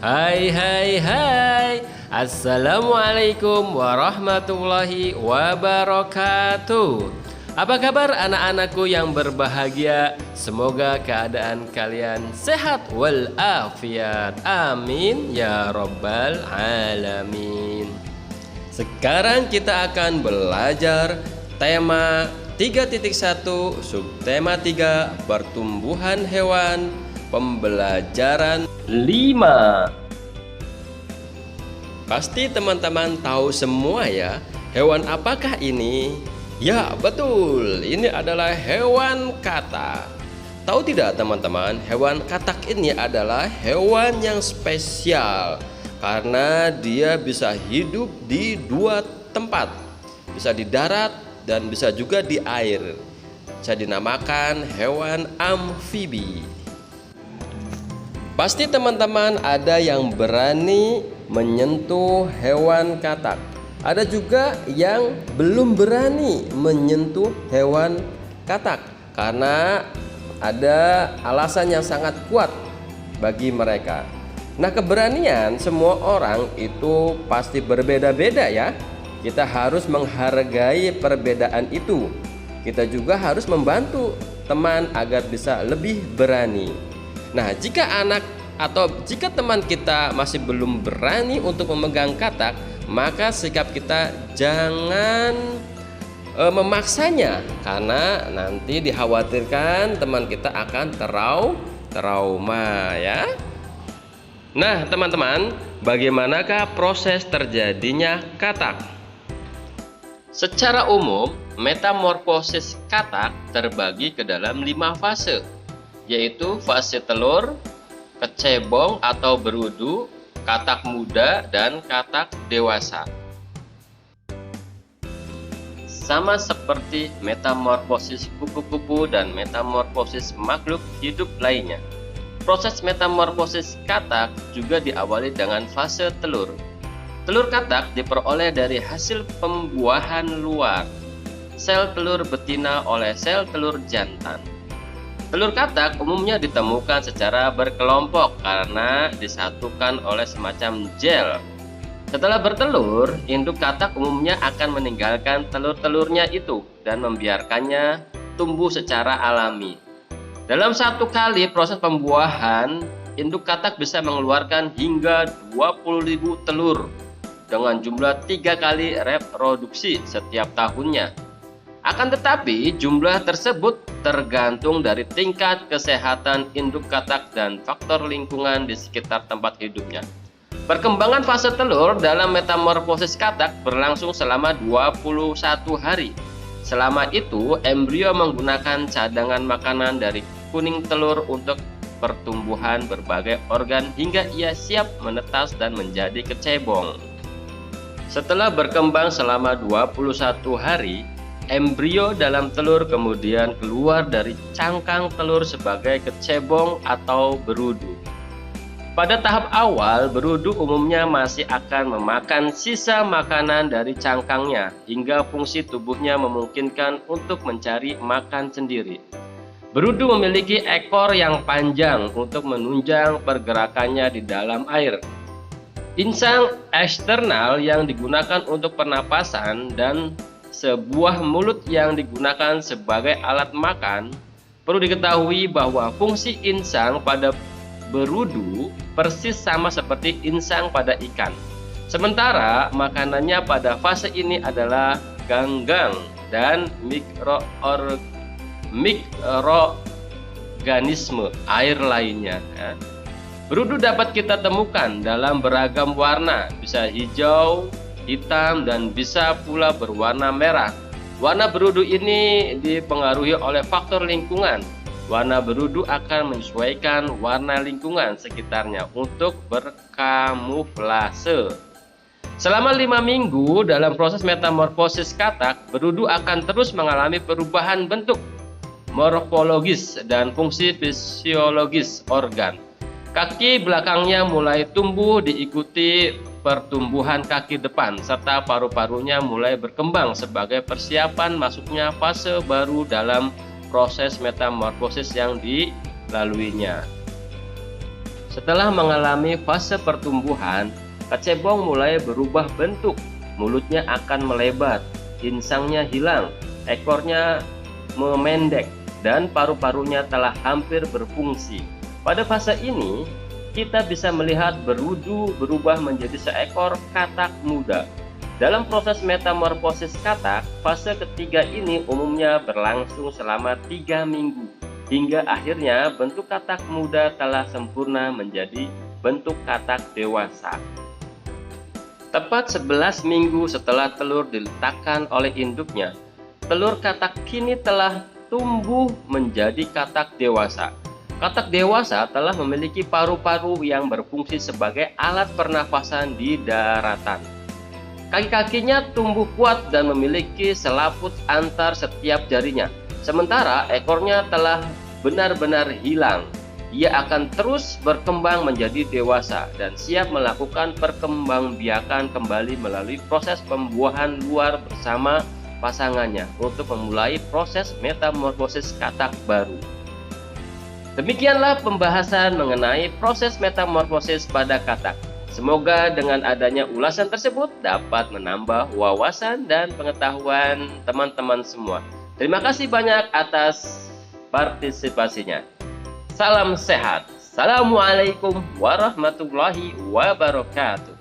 Hai hai hai. Assalamualaikum warahmatullahi wabarakatuh. Apa kabar anak-anakku yang berbahagia? Semoga keadaan kalian sehat walafiat. Amin ya rabbal alamin. Sekarang kita akan belajar tema 3.1 subtema 3 pertumbuhan hewan pembelajaran 5. Pasti teman-teman tahu semua ya, hewan apakah ini? Ya betul, ini adalah hewan katak. Tahu tidak teman-teman, hewan katak ini adalah hewan yang spesial karena dia bisa hidup di dua tempat, bisa di darat dan bisa juga di air. Bisa dinamakan hewan amfibi. Pasti teman-teman ada yang berani menyentuh hewan katak. Ada juga yang belum berani menyentuh hewan katak karena ada alasan yang sangat kuat bagi mereka. Nah, keberanian semua orang itu pasti berbeda-beda ya. Kita harus menghargai perbedaan itu. Kita juga harus membantu teman agar bisa lebih berani. Nah, jika anak atau jika teman kita masih belum berani untuk memegang katak, maka sikap kita jangan memaksanya, karena nanti dikhawatirkan teman kita akan trauma ya. Nah, teman-teman, bagaimanakah proses terjadinya katak? Secara umum, metamorfosis katak terbagi ke dalam 5 fase, yaitu fase telur, kecebong atau berudu, katak muda, dan katak dewasa. Sama seperti metamorfosis kupu-kupu dan metamorfosis makhluk hidup lainnya, proses metamorfosis katak juga diawali dengan fase telur. Telur katak diperoleh dari hasil pembuahan luar sel telur betina oleh sel telur jantan. Telur katak umumnya ditemukan secara berkelompok karena disatukan oleh semacam gel. Setelah bertelur, induk katak umumnya akan meninggalkan telur-telurnya itu dan membiarkannya tumbuh secara alami. Dalam satu kali proses pembuahan, induk katak bisa mengeluarkan hingga 20.000 telur dengan jumlah 3 kali reproduksi setiap tahunnya. Akan tetapi, jumlah tersebut tergantung dari tingkat kesehatan induk katak dan faktor lingkungan di sekitar tempat hidupnya. Perkembangan fase telur dalam metamorfosis katak berlangsung selama 21 hari. Selama itu, embrio menggunakan cadangan makanan dari kuning telur untuk pertumbuhan berbagai organ hingga ia siap menetas dan menjadi kecebong. Setelah berkembang selama 21 hari, embrio dalam telur kemudian keluar dari cangkang telur sebagai kecebong atau berudu. Pada tahap awal, berudu umumnya masih akan memakan sisa makanan dari cangkangnya hingga fungsi tubuhnya memungkinkan untuk mencari makan sendiri. Berudu memiliki ekor yang panjang untuk menunjang pergerakannya di dalam air. Insang eksternal yang digunakan untuk pernapasan dan sebuah mulut yang digunakan sebagai alat makan. Perlu diketahui bahwa fungsi insang pada berudu persis sama seperti insang pada ikan. Sementara makanannya pada fase ini adalah ganggang dan mikroorganisme air lainnya. Berudu dapat kita temukan dalam beragam warna, bisa hijau, hitam, dan bisa pula berwarna merah. Warna berudu ini dipengaruhi oleh faktor lingkungan. Warna berudu akan menyesuaikan warna lingkungan sekitarnya untuk berkamuflase. Selama 5 minggu dalam proses metamorfosis katak, berudu akan terus mengalami perubahan bentuk, morfologis, dan fungsi fisiologis organ. Kaki belakangnya mulai tumbuh diikuti pertumbuhan kaki depan, serta paru-parunya mulai berkembang sebagai persiapan masuknya fase baru dalam proses metamorfosis yang dilaluinya. Setelah mengalami fase pertumbuhan, kecebong mulai berubah bentuk, mulutnya akan melebar, insangnya hilang, ekornya memendek, dan paru-parunya telah hampir berfungsi. Pada fase ini, kita bisa melihat berudu berubah menjadi seekor katak muda. Dalam proses metamorfosis katak, fase ketiga ini umumnya berlangsung selama 3 minggu, hingga akhirnya bentuk katak muda telah sempurna menjadi bentuk katak dewasa. Tepat 11 minggu setelah telur diletakkan oleh induknya, telur katak kini telah tumbuh menjadi katak dewasa. Katak dewasa telah memiliki paru-paru yang berfungsi sebagai alat pernafasan di daratan. Kaki-kakinya tumbuh kuat dan memiliki selaput antar setiap jarinya. Sementara ekornya telah benar-benar hilang. Ia akan terus berkembang menjadi dewasa dan siap melakukan perkembangbiakan kembali melalui proses pembuahan luar bersama pasangannya untuk memulai proses metamorfosis katak baru. Demikianlah pembahasan mengenai proses metamorfosis pada katak. Semoga dengan adanya ulasan tersebut dapat menambah wawasan dan pengetahuan teman-teman semua. Terima kasih banyak atas partisipasinya. Salam sehat. Assalamualaikum warahmatullahi wabarakatuh.